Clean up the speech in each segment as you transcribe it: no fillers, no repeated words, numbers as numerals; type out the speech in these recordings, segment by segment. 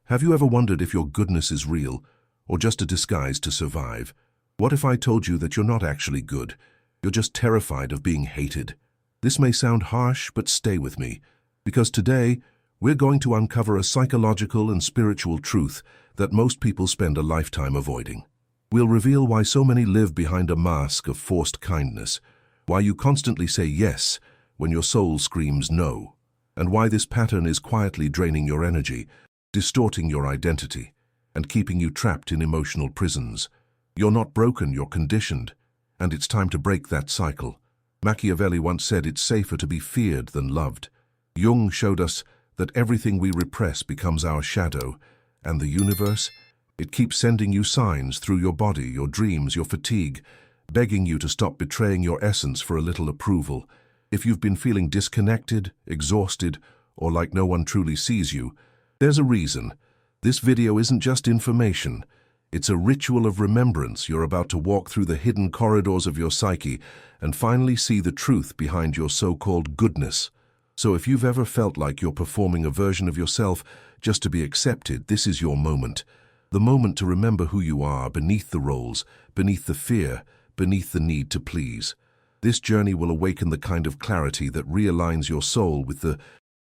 Have you ever wondered if your goodness is real, or just a disguise to survive? What if I told you that you're not actually good? You're just terrified of being hated. This may sound harsh, but stay with me, because today we're going to uncover a psychological and spiritual truth that most people spend a lifetime avoiding. We'll reveal why so many live behind a mask of forced kindness, why you constantly say yes when your soul screams no, and why this pattern is quietly draining your energy, distorting your identity, and keeping you trapped in emotional prisons. You're not broken, you're conditioned, and it's time to break that cycle. Machiavelli once said it's safer to be feared than loved. Jung showed us that everything we repress becomes our shadow, and the universe, it keeps sending you signs through your body, your dreams, your fatigue, begging you to stop betraying your essence for a little approval. If you've been feeling disconnected, exhausted, or like no one truly sees you, there's a reason. This video isn't just information. It's a ritual of remembrance. You're about to walk through the hidden corridors of your psyche and finally see the truth behind your so-called goodness. So if you've ever felt like you're performing a version of yourself just to be accepted, this is your moment. The moment to remember who you are beneath the roles, beneath the fear, beneath the need to please. This journey will awaken the kind of clarity that realigns your soul with the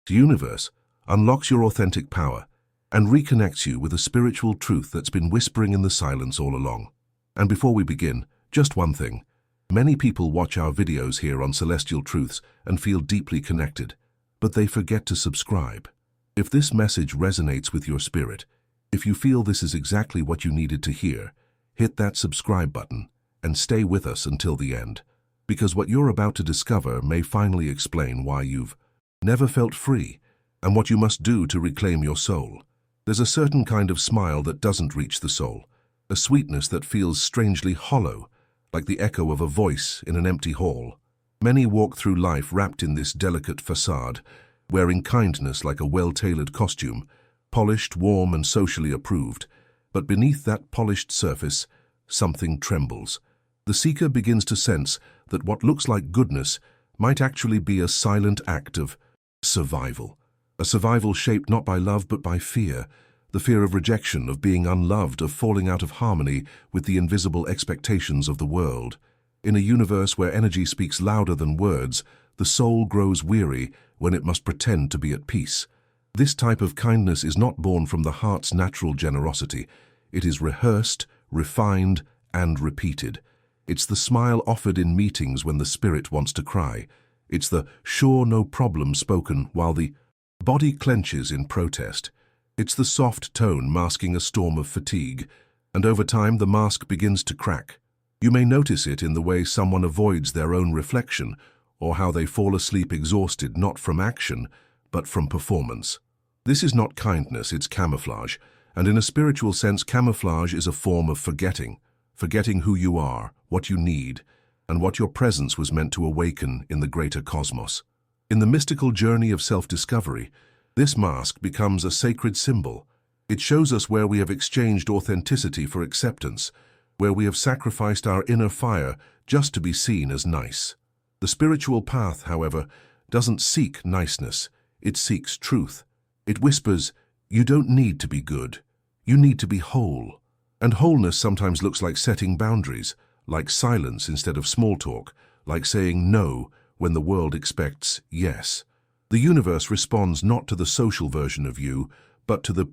universe, unlocks your authentic power, and reconnects you with a spiritual truth that's been whispering in the silence all along. And before we begin, just one thing. Many people watch our videos here on Celestial Truths and feel deeply connected, but they forget to subscribe. If this message resonates with your spirit, if you feel this is exactly what you needed to hear, hit that subscribe button and stay with us until the end, because what you're about to discover may finally explain why you've never felt free and what you must do to reclaim your soul. There's a certain kind of smile that doesn't reach the soul, a sweetness that feels strangely hollow, like the echo of a voice in an empty hall. Many walk through life wrapped in this delicate facade, wearing kindness like a well-tailored costume, polished, warm, and socially approved. But beneath that polished surface, something trembles. The seeker begins to sense that what looks like goodness might actually be a silent act of survival. A survival shaped not by love but by fear, the fear of rejection, of being unloved, of falling out of harmony with the invisible expectations of the world. In a universe where energy speaks louder than words, the soul grows weary when it must pretend to be at peace. This type of kindness is not born from the heart's natural generosity. It is rehearsed, refined, and repeated. It's the smile offered in meetings when the spirit wants to cry. It's the sure no problem spoken while the body clenches in protest. It's the soft tone masking a storm of fatigue, and over time the mask begins to crack. You may notice it in the way someone avoids their own reflection, or how they fall asleep exhausted not from action, but from performance. This is not kindness, it's camouflage, and in a spiritual sense, camouflage is a form of forgetting who you are, what you need, and what your presence was meant to awaken in the greater cosmos. In the mystical journey of self-discovery, this mask becomes a sacred symbol. It shows us where we have exchanged authenticity for acceptance, where we have sacrificed our inner fire just to be seen as nice. The spiritual path, however, doesn't seek niceness, it seeks truth. It whispers, you don't need to be good, you need to be whole. And wholeness sometimes looks like setting boundaries, like silence instead of small talk, like saying no when the world expects yes. The universe responds not to the social version of you, but to the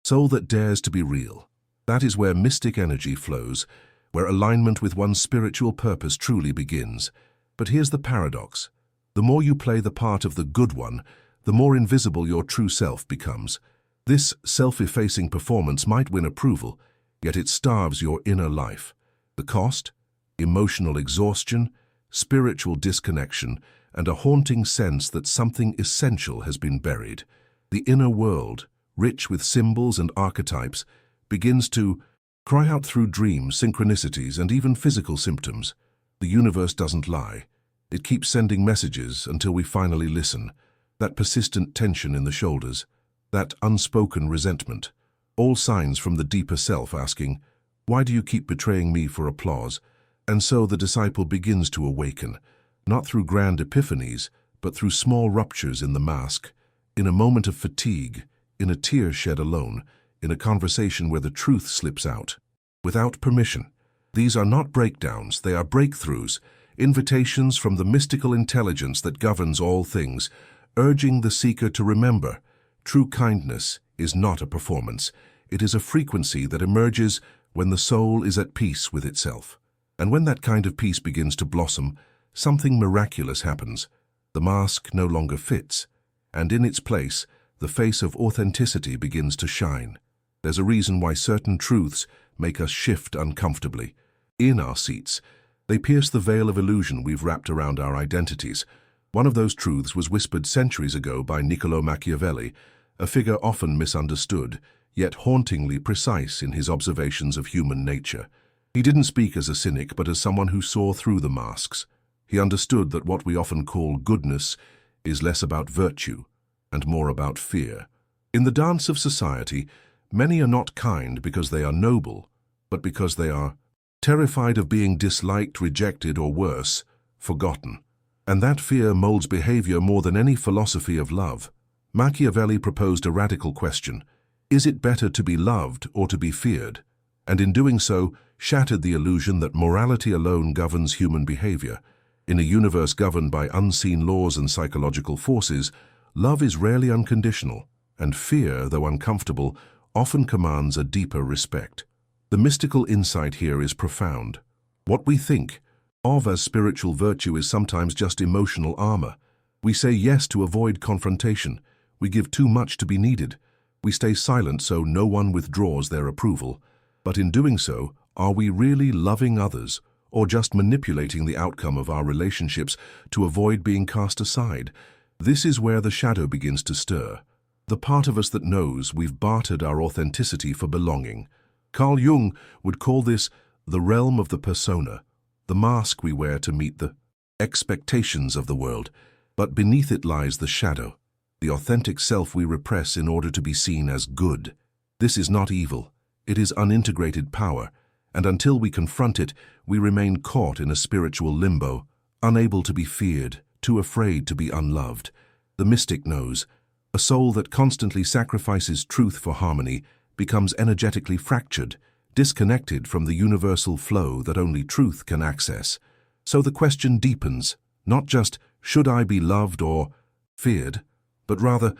soul that dares to be real. That is where mystic energy flows, where alignment with one's spiritual purpose truly begins. But here's the paradox. The more you play the part of the good one, the more invisible your true self becomes. This self-effacing performance might win approval, yet it starves your inner life. The cost? Emotional exhaustion, spiritual disconnection, and a haunting sense that something essential has been buried. The inner world, rich with symbols and archetypes, begins to cry out through dreams, synchronicities, and even physical symptoms. The universe doesn't lie. It keeps sending messages until we finally listen. That persistent tension in the shoulders, that unspoken resentment, all signs from the deeper self asking, why do you keep betraying me for applause? And so the disciple begins to awaken, not through grand epiphanies, but through small ruptures in the mask, in a moment of fatigue, in a tear shed alone, in a conversation where the truth slips out, without permission. These are not breakdowns, they are breakthroughs, invitations from the mystical intelligence that governs all things, urging the seeker to remember, true kindness is not a performance. It is a frequency that emerges when the soul is at peace with itself. And when that kind of peace begins to blossom, something miraculous happens. The mask no longer fits, and in its place, the face of authenticity begins to shine. There's a reason why certain truths make us shift uncomfortably. In our seats, they pierce the veil of illusion we've wrapped around our identities. One of those truths was whispered centuries ago by Niccolò Machiavelli, a figure often misunderstood, yet hauntingly precise in his observations of human nature. He didn't speak as a cynic, but as someone who saw through the masks. He understood that what we often call goodness is less about virtue and more about fear. In the dance of society, many are not kind because they are noble, but because they are terrified of being disliked, rejected, or worse, forgotten. And that fear molds behavior more than any philosophy of love. Machiavelli proposed a radical question: is it better to be loved or to be feared? And in doing so, shattered the illusion that morality alone governs human behavior. In a universe governed by unseen laws and psychological forces, love is rarely unconditional, and fear, though uncomfortable, often commands a deeper respect. The mystical insight here is profound. What we think of as spiritual virtue is sometimes just emotional armor. We say yes to avoid confrontation. We give too much to be needed. We stay silent so no one withdraws their approval. But in doing so, are we really loving others, or just manipulating the outcome of our relationships to avoid being cast aside? This is where the shadow begins to stir. The part of us that knows we've bartered our authenticity for belonging. Carl Jung would call this the realm of the persona, the mask we wear to meet the expectations of the world. But beneath it lies the shadow, the authentic self we repress in order to be seen as good. This is not evil, it is unintegrated power, and until we confront it, we remain caught in a spiritual limbo, unable to be feared, too afraid to be unloved. The mystic knows, a soul that constantly sacrifices truth for harmony becomes energetically fractured, disconnected from the universal flow that only truth can access. So the question deepens, not just, should I be loved or feared, but rather,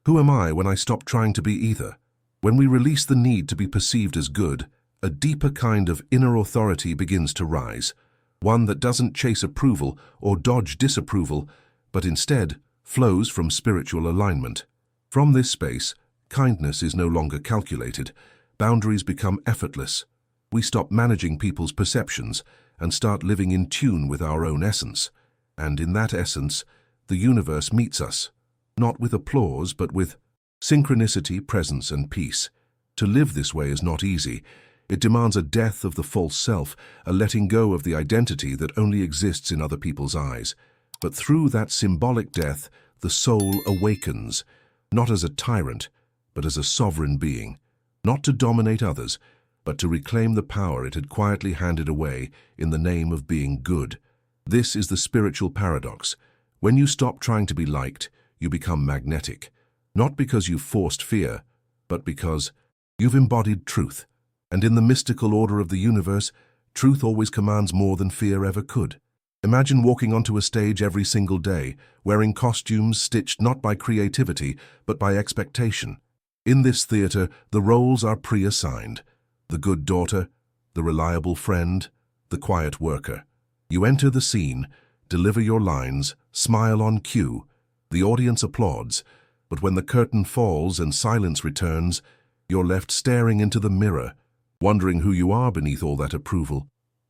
who am I when I stop trying to be either? When we release the need to be perceived as good, a deeper kind of inner authority begins to rise, one that doesn't chase approval or dodge disapproval, but instead flows from spiritual alignment. From this space, kindness is no longer calculated. Boundaries become effortless. We stop managing people's perceptions and start living in tune with our own essence. And in that essence, the universe meets us, not with applause, but with synchronicity, presence, and peace. To live this way is not easy. It demands a death of the false self, a letting go of the identity that only exists in other people's eyes. But through that symbolic death, the soul awakens, not as a tyrant, but as a sovereign being, not to dominate others, but to reclaim the power it had quietly handed away in the name of being good. This is the spiritual paradox. When you stop trying to be liked, you become magnetic, not because you've forced fear, but because you've embodied truth. And in the mystical order of the universe, truth always commands more than fear ever could. Imagine walking onto a stage every single day, wearing costumes stitched not by creativity, but by expectation. In this theater, the roles are pre-assigned. The good daughter, the reliable friend, the quiet worker. You enter the scene, deliver your lines, smile on cue. The audience applauds, but when the curtain falls and silence returns, you're left staring into the mirror, wondering who you are beneath all that approval.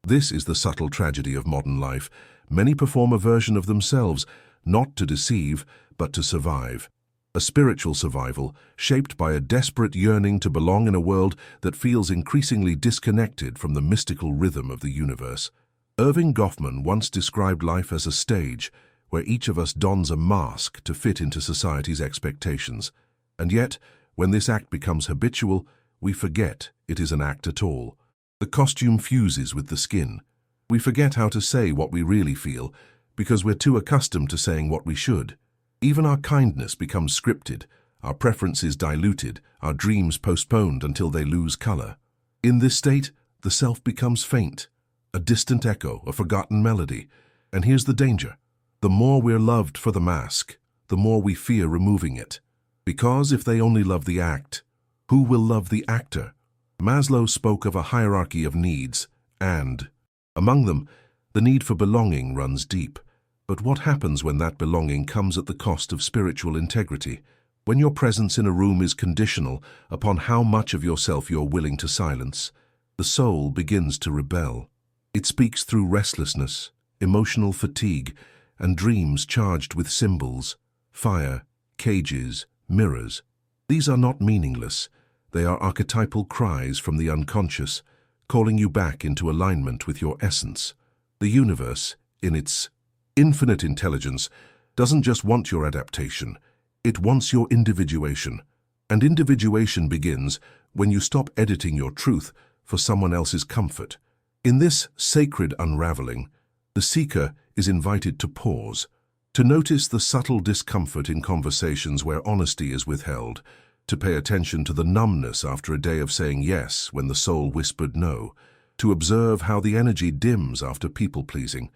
This is the subtle tragedy of modern life. Many perform a version of themselves, not to deceive, but to survive. A spiritual survival, shaped by a desperate yearning to belong in a world that feels increasingly disconnected from the mystical rhythm of the universe. Irving Goffman once described life as a stage, where each of us dons a mask to fit into society's expectations. And yet, when this act becomes habitual, we forget it is an act at all. The costume fuses with the skin. We forget how to say what we really feel, because we're too accustomed to saying what we should. Even our kindness becomes scripted, our preferences diluted, our dreams postponed until they lose color. In this state, the self becomes faint, a distant echo, a forgotten melody. And here's the danger. The more we're loved for the mask, the more we fear removing it. Because if they only love the act, who will love the actor? Maslow spoke of a hierarchy of needs, and among them, the need for belonging runs deep. But what happens when that belonging comes at the cost of spiritual integrity? When your presence in a room is conditional upon how much of yourself you're willing to silence, the soul begins to rebel. It speaks through restlessness, emotional fatigue, and dreams charged with symbols, fire, cages, mirrors. These are not meaningless. They are archetypal cries from the unconscious, calling you back into alignment with your essence. The universe, in its infinite intelligence, doesn't just want your adaptation, it wants your individuation. And individuation begins when you stop editing your truth for someone else's comfort. In this sacred unraveling, the seeker is invited to pause, to notice the subtle discomfort in conversations where honesty is withheld, to pay attention to the numbness after a day of saying yes when the soul whispered no, to observe how the energy dims after people-pleasing.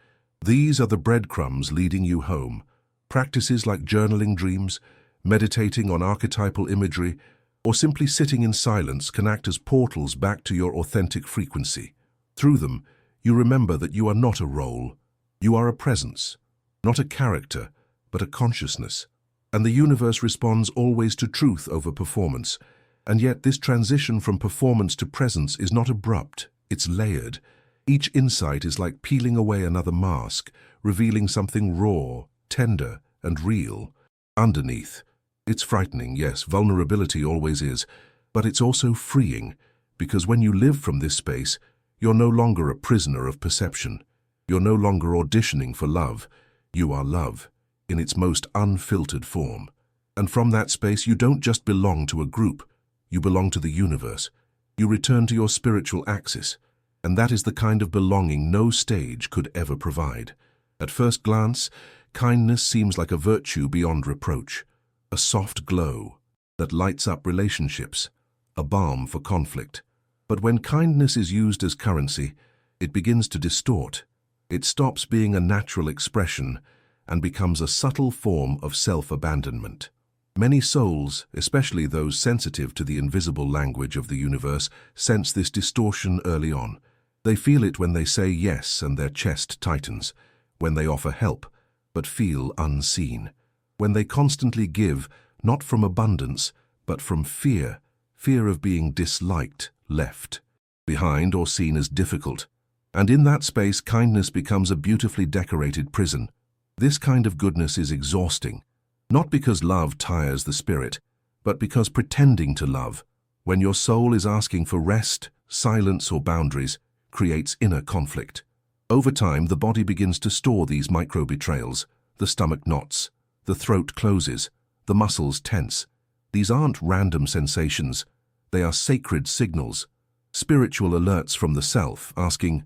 These are the breadcrumbs leading you home. Practices like journaling dreams, meditating on archetypal imagery, or simply sitting in silence can act as portals back to your authentic frequency. Through them, you remember that you are not a role. You are a presence, not a character, but a consciousness. And the universe responds always to truth over performance. And yet this transition from performance to presence is not abrupt, it's layered. Each insight is like peeling away another mask, revealing something raw, tender, and real. Underneath, it's frightening, yes, vulnerability always is, but it's also freeing, because when you live from this space, you're no longer a prisoner of perception. You're no longer auditioning for love. You are love, in its most unfiltered form. And from that space, you don't just belong to a group, you belong to the universe. You return to your spiritual axis, and that is the kind of belonging no stage could ever provide. At first glance, kindness seems like a virtue beyond reproach, a soft glow that lights up relationships, a balm for conflict. But when kindness is used as currency, it begins to distort. It stops being a natural expression and becomes a subtle form of self-abandonment. Many souls, especially those sensitive to the invisible language of the universe, sense this distortion early on. They feel it when they say yes and their chest tightens, when they offer help, but feel unseen, when they constantly give, not from abundance, but from fear, fear of being disliked, left behind, or seen as difficult. And in that space, kindness becomes a beautifully decorated prison. This kind of goodness is exhausting, not because love tires the spirit, but because pretending to love, when your soul is asking for rest, silence, or boundaries, creates inner conflict. Over time, the body begins to store these micro-betrayals. The stomach knots, the throat closes, the muscles tense. These aren't random sensations. They are sacred signals, spiritual alerts from the self, asking,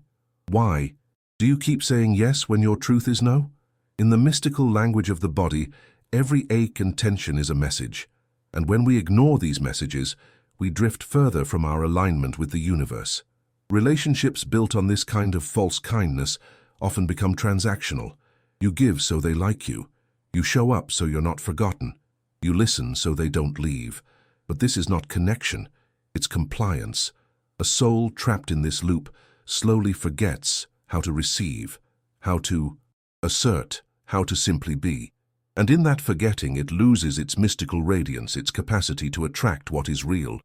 why? Do you keep saying yes when your truth is no? In the mystical language of the body, every ache and tension is a message. And when we ignore these messages, we drift further from our alignment with the universe. Relationships built on this kind of false kindness often become transactional. You give so they like you. You show up so you're not forgotten. You listen so they don't leave. But this is not connection, it's compliance. A soul trapped in this loop slowly forgets how to receive, how to assert, how to simply be. And in that forgetting, it loses its mystical radiance, its capacity to attract what is real.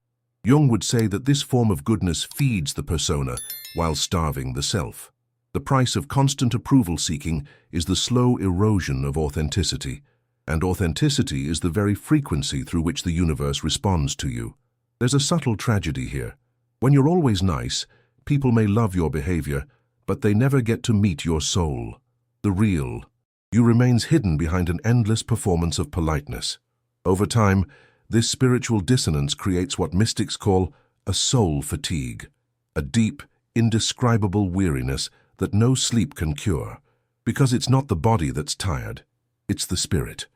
Jung would say that this form of goodness feeds the persona while starving the self. The price of constant approval-seeking is the slow erosion of authenticity, and authenticity is the very frequency through which the universe responds to you. There's a subtle tragedy here. When you're always nice, people may love your behavior, but they never get to meet your soul, the real. You remains hidden behind an endless performance of politeness. Over time, this spiritual dissonance creates what mystics call a soul fatigue, a deep, indescribable weariness that no sleep can cure. Because it's not the body that's tired, it's the spirit.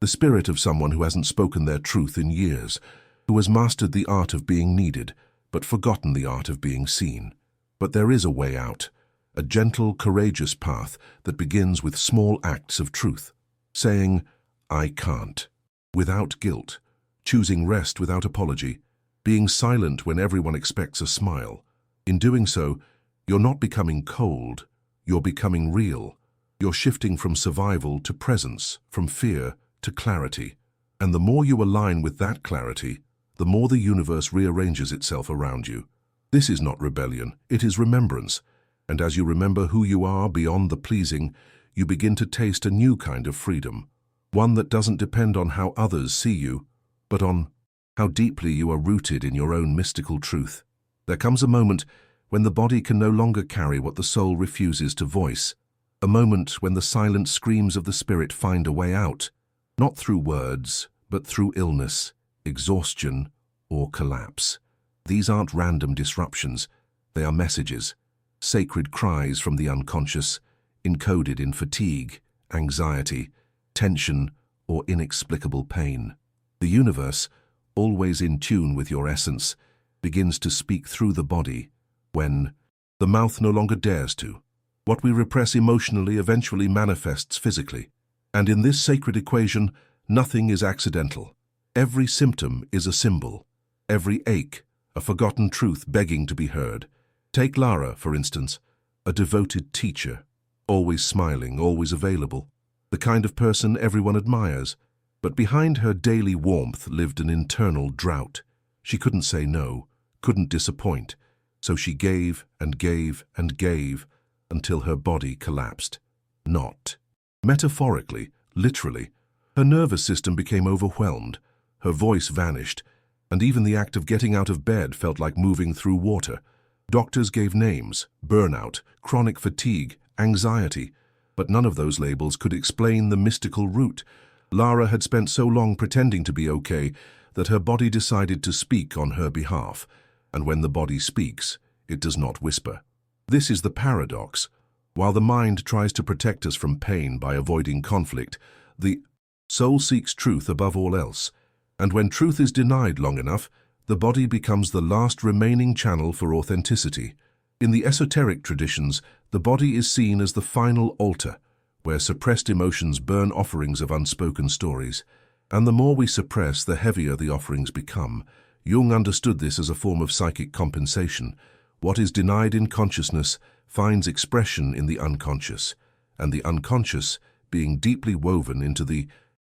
the spirit of someone who hasn't spoken their truth in years, who has mastered the art of being needed, but forgotten the art of being seen. But there is a way out, a gentle, courageous path that begins with small acts of truth, saying, "I can't," without guilt, choosing rest without apology, being silent when everyone expects a smile. In doing so, you're not becoming cold, you're becoming real. You're shifting from survival to presence, from fear to clarity. And the more you align with that clarity, the more the universe rearranges itself around you. This is not rebellion, it is remembrance. And as you remember who you are beyond the pleasing, you begin to taste a new kind of freedom, one that doesn't depend on how others see you, but on how deeply you are rooted in your own mystical truth. There comes a moment when the body can no longer carry what the soul refuses to voice, a moment when the silent screams of the spirit find a way out, not through words, but through illness, exhaustion, or collapse. These aren't random disruptions, they are messages, sacred cries from the unconscious, encoded in fatigue, anxiety, tension, or inexplicable pain. The universe, always in tune with your essence, begins to speak through the body when the mouth no longer dares to. What we repress emotionally eventually manifests physically. And in this sacred equation, nothing is accidental. Every symptom is a symbol. Every ache, a forgotten truth begging to be heard. Take Lara, for instance, a devoted teacher, always smiling, always available, the kind of person everyone admires. But behind her daily warmth lived an internal drought. She couldn't say no, couldn't disappoint, so she gave and gave and gave, until her body collapsed. Not metaphorically, literally. Her nervous system became overwhelmed, her voice vanished, and even the act of getting out of bed felt like moving through water. Doctors gave names: burnout, chronic fatigue, anxiety, but none of those labels could explain the mystical root. Lara had spent so long pretending to be okay that her body decided to speak on her behalf, and when the body speaks, it does not whisper. This is the paradox. While the mind tries to protect us from pain by avoiding conflict, the soul seeks truth above all else. And when truth is denied long enough, the body becomes the last remaining channel for authenticity. In the esoteric traditions, the body is seen as the final altar, where suppressed emotions burn offerings of unspoken stories. And the more we suppress, the heavier the offerings become. Jung understood this as a form of psychic compensation. What is denied in consciousness finds expression in the unconscious, and the unconscious, being deeply woven into the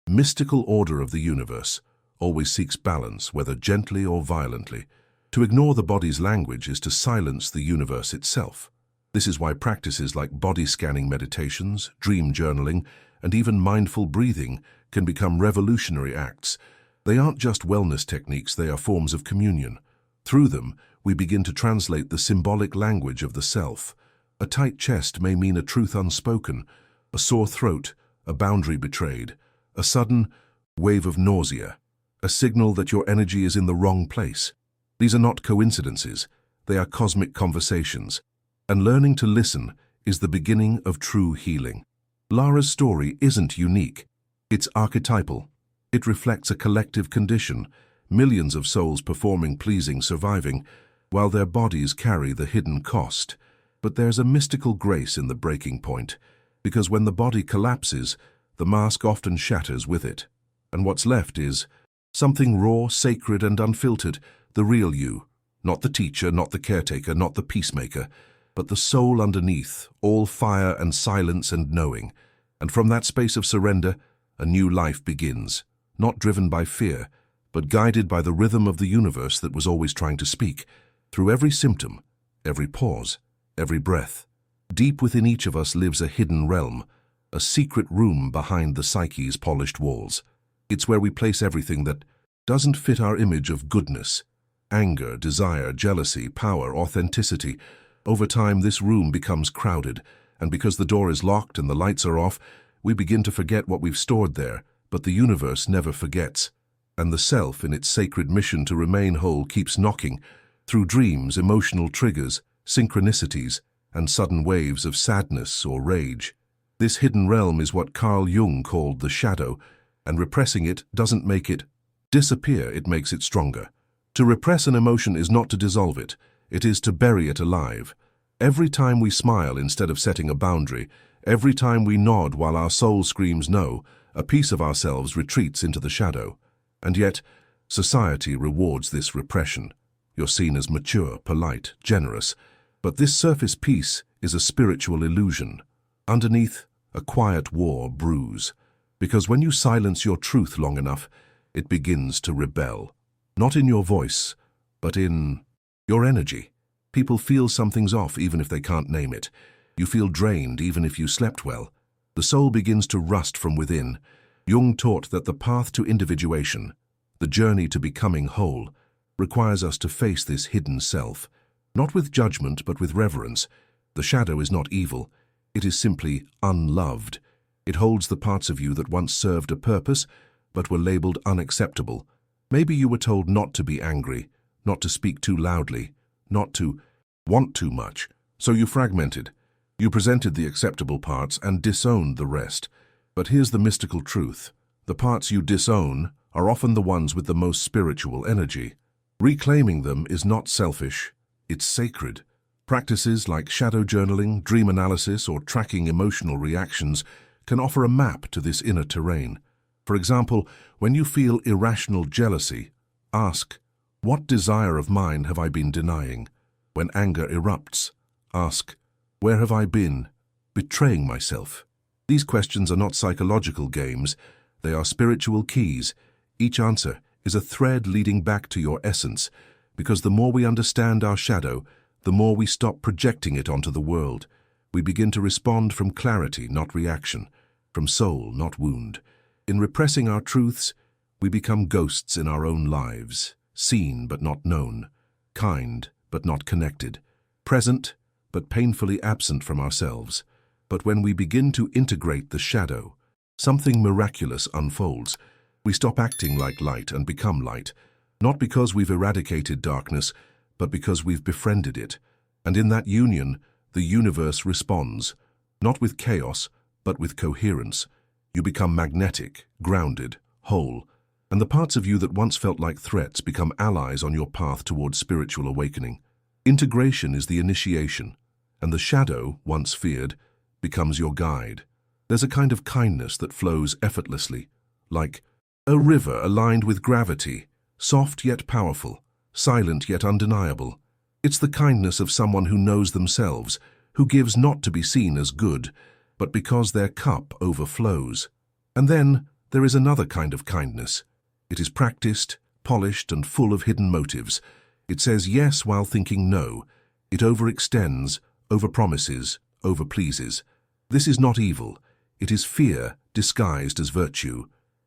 mystical order of the universe, always seeks balance, whether gently or violently. To ignore the body's language is to silence the universe itself. This is why practices like body scanning meditations, dream journaling, and even mindful breathing can become revolutionary acts. They aren't just wellness techniques, they are forms of communion. Through them, we begin to translate the symbolic language of the self. A tight chest may mean a truth unspoken, a sore throat, a boundary betrayed, a sudden wave of nausea, a signal that your energy is in the wrong place. These are not coincidences, they are cosmic conversations. And learning to listen is the beginning of true healing. Lara's story isn't unique, it's archetypal. It reflects a collective condition, millions of souls performing, pleasing, surviving, while their bodies carry the hidden cost. But there's a mystical grace in the breaking point, because when the body collapses, the mask often shatters with it. And what's left is something raw, sacred, and unfiltered, the real you. Not the teacher, not the caretaker, not the peacemaker, but the soul underneath, all fire and silence and knowing. And from that space of surrender, a new life begins, not driven by fear, but guided by the rhythm of the universe that was always trying to speak. Through every symptom, every pause, every breath, deep within each of us lives a hidden realm, a secret room behind the psyche's polished walls. It's where we place everything that doesn't fit our image of goodness. Anger, desire, jealousy, power, authenticity. Over time, this room becomes crowded, and because the door is locked and the lights are off, we begin to forget what we've stored there, but the universe never forgets. And the self, in its sacred mission to remain whole, keeps knocking, through dreams, emotional triggers, synchronicities, and sudden waves of sadness or rage. This hidden realm is what Carl Jung called the shadow, and repressing it doesn't make it disappear, it makes it stronger. To repress an emotion is not to dissolve it, it is to bury it alive. Every time we smile instead of setting a boundary, every time we nod while our soul screams no, a piece of ourselves retreats into the shadow. And yet, society rewards this repression. You're seen as mature, polite, generous, but this surface peace is a spiritual illusion. Underneath, a quiet war brews, because when you silence your truth long enough, it begins to rebel. Not in your voice, but in your energy. People feel something's off even if they can't name it. You feel drained even if you slept well. The soul begins to rust from within. Jung taught that the path to individuation, the journey to becoming whole, requires us to face this hidden self, not with judgment but with reverence. The shadow is not evil, it is simply unloved. It holds the parts of you that once served a purpose but were labeled unacceptable. Maybe you were told not to be angry, not to speak too loudly, not to want too much, so you fragmented. You presented the acceptable parts and disowned the rest. But here's the mystical truth. The parts you disown are often the ones with the most spiritual energy. Reclaiming them is not selfish, it's sacred. Practices like shadow journaling, dream analysis, or tracking emotional reactions can offer a map to this inner terrain. For example, when you feel irrational jealousy, ask, what desire of mine have I been denying? When anger erupts, ask, where have I been betraying myself? These questions are not psychological games, they are spiritual keys. Each answer is a thread leading back to your essence, because the more we understand our shadow, the more we stop projecting it onto the world. We begin to respond from clarity, not reaction, from soul, not wound. In repressing our truths, we become ghosts in our own lives, seen but not known, kind but not connected, present but painfully absent from ourselves. But when we begin to integrate the shadow, something miraculous unfolds. We stop acting like light and become light, not because we've eradicated darkness, but because we've befriended it. And in that union, the universe responds, not with chaos, but with coherence. You become magnetic, grounded, whole, and the parts of you that once felt like threats become allies on your path towards spiritual awakening. Integration is the initiation, and the shadow, once feared, becomes your guide. There's a kind of kindness that flows effortlessly, like a river aligned with gravity, soft yet powerful, silent yet undeniable. It's the kindness of someone who knows themselves, who gives not to be seen as good, but because their cup overflows. And then there is another kind of kindness. It is practiced, polished, and full of hidden motives. It says yes while thinking no. It overextends, overpromises, overpleases. This is not evil. It is fear disguised as virtue.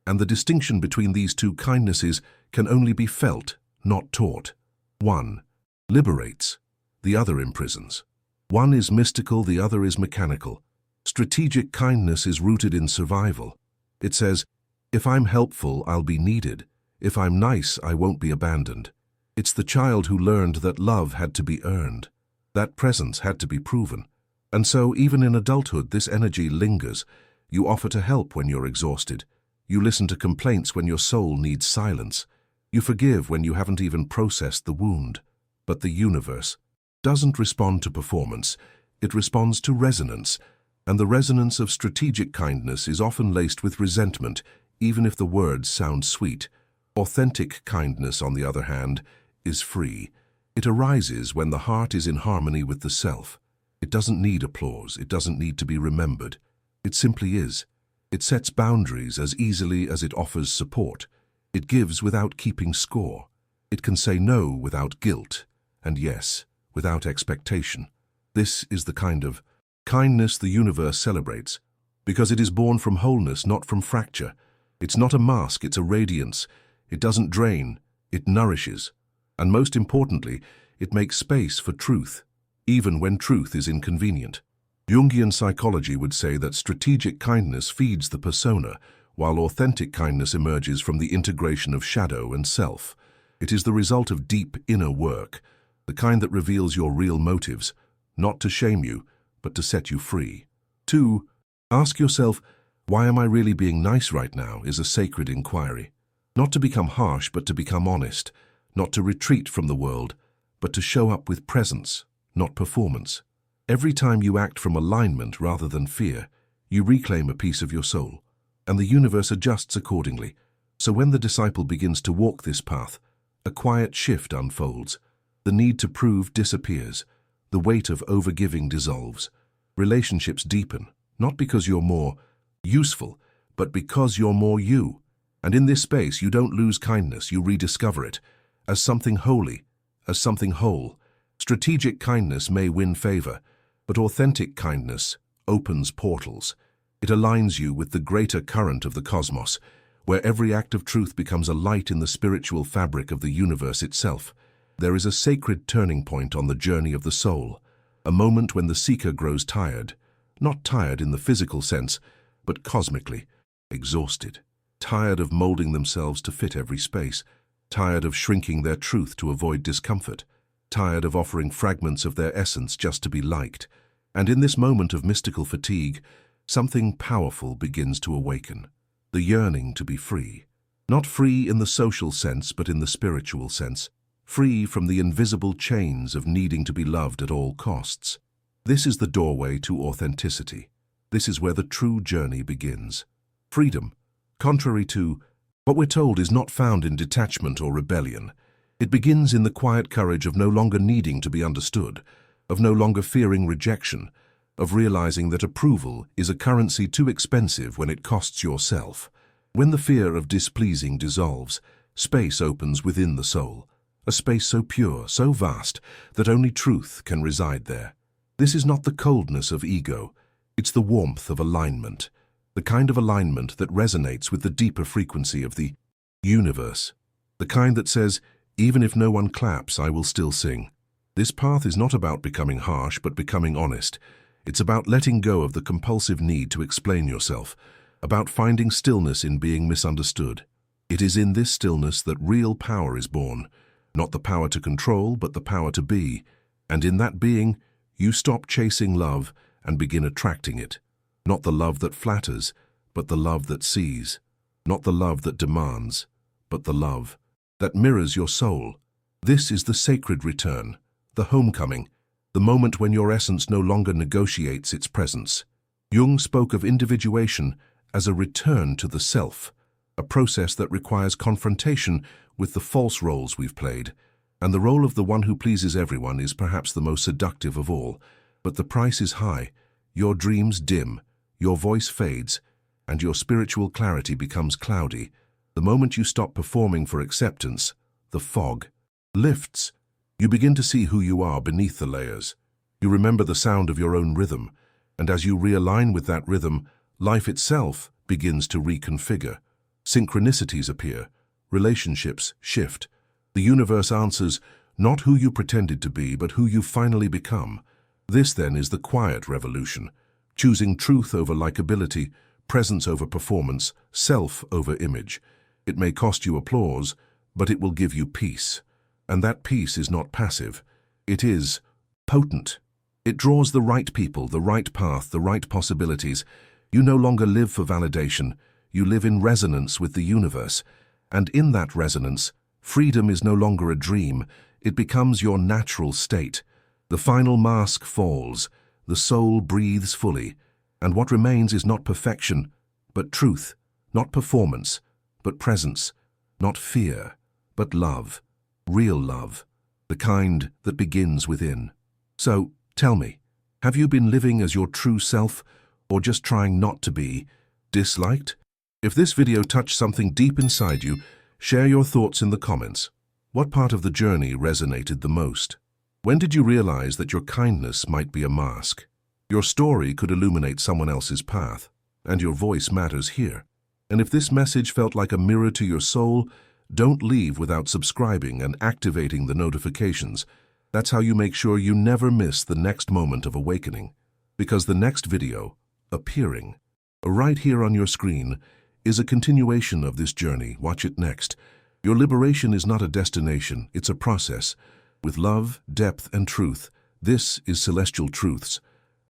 And the distinction between these two kindnesses can only be felt, not taught. One liberates, the other imprisons. One is mystical, the other is mechanical. Strategic kindness is rooted in survival. It says, if I'm helpful, I'll be needed. If I'm nice, I won't be abandoned. It's the child who learned that love had to be earned, that presence had to be proven. And so, even in adulthood, this energy lingers. You offer to help when you're exhausted. You listen to complaints when your soul needs silence. You forgive when you haven't even processed the wound. But the universe doesn't respond to performance. It responds to resonance. And the resonance of strategic kindness is often laced with resentment, even if the words sound sweet. Authentic kindness, on the other hand, is free. It arises when the heart is in harmony with the self. It doesn't need applause. It doesn't need to be remembered. It simply is. It sets boundaries as easily as it offers support. It gives without keeping score. It can say no without guilt, and yes without expectation. This is the kind of kindness the universe celebrates, because it is born from wholeness, not from fracture. It's not a mask, it's a radiance. It doesn't drain, it nourishes. And most importantly, it makes space for truth, even when truth is inconvenient. Jungian psychology would say that strategic kindness feeds the persona, while authentic kindness emerges from the integration of shadow and self. It is the result of deep inner work, the kind that reveals your real motives, not to shame you, but to set you free. 2. Ask yourself, Why am I really being nice right now is a sacred inquiry. Not to become harsh, but to become honest. Not to retreat from the world, but to show up with presence, not performance. Every time you act from alignment rather than fear, you reclaim a piece of your soul, and the universe adjusts accordingly. So when the disciple begins to walk this path, a quiet shift unfolds. The need to prove disappears. The weight of overgiving dissolves. Relationships deepen, not because you're more useful, but because you're more you. And in this space, you don't lose kindness, you rediscover it as something holy, as something whole. Strategic kindness may win favor, but authentic kindness opens portals. It aligns you with the greater current of the cosmos, where every act of truth becomes a light in the spiritual fabric of the universe itself. There is a sacred turning point on the journey of the soul, a moment when the seeker grows tired, not tired in the physical sense, but cosmically, exhausted, tired of molding themselves to fit every space, tired of shrinking their truth to avoid discomfort, tired of offering fragments of their essence just to be liked. And in this moment of mystical fatigue, something powerful begins to awaken. The yearning to be free. Not free in the social sense, but in the spiritual sense. Free from the invisible chains of needing to be loved at all costs. This is the doorway to authenticity. This is where the true journey begins. Freedom, contrary to what we're told, is not found in detachment or rebellion. It begins in the quiet courage of no longer needing to be understood, of no longer fearing rejection, of realizing that approval is a currency too expensive when it costs yourself. When the fear of displeasing dissolves, space opens within the soul, a space so pure, so vast, that only truth can reside there. This is not the coldness of ego, it's the warmth of alignment, the kind of alignment that resonates with the deeper frequency of the universe, the kind that says, even if no one claps, I will still sing. This path is not about becoming harsh, but becoming honest. It's about letting go of the compulsive need to explain yourself, about finding stillness in being misunderstood. It is in this stillness that real power is born, not the power to control, but the power to be. And in that being, you stop chasing love and begin attracting it. Not the love that flatters, but the love that sees. Not the love that demands, but the love that mirrors your soul. This is the sacred return, the homecoming, the moment when your essence no longer negotiates its presence. Jung spoke of individuation as a return to the self, a process that requires confrontation with the false roles we've played. And the role of the one who pleases everyone is perhaps the most seductive of all. But the price is high. Your dreams dim, your voice fades, and your spiritual clarity becomes cloudy. The moment you stop performing for acceptance, the fog lifts. You begin to see who you are beneath the layers. You remember the sound of your own rhythm, and as you realign with that rhythm, life itself begins to reconfigure. Synchronicities appear, relationships shift. The universe answers, not who you pretended to be, but who you finally become. This then is the quiet revolution, choosing truth over likability, presence over performance, self over image. It may cost you applause, but it will give you peace. And that peace is not passive. It is potent. It draws the right people, the right path, the right possibilities. You no longer live for validation. You live in resonance with the universe. And in that resonance, freedom is no longer a dream. It becomes your natural state. The final mask falls. The soul breathes fully. And what remains is not perfection, but truth. Not performance, but presence. Not fear, but love. Real love. The kind that begins within. So, tell me, have you been living as your true self, or just trying not to be disliked? If this video touched something deep inside you, share your thoughts in the comments. What part of the journey resonated the most? When did you realize that your kindness might be a mask? Your story could illuminate someone else's path, and your voice matters here. And if this message felt like a mirror to your soul, don't leave without subscribing and activating the notifications. That's how you make sure you never miss the next moment of awakening. Because the next video, appearing, right here on your screen, is a continuation of this journey. Watch it next. Your liberation is not a destination, it's a process. With love, depth, and truth, this is Celestial Truths,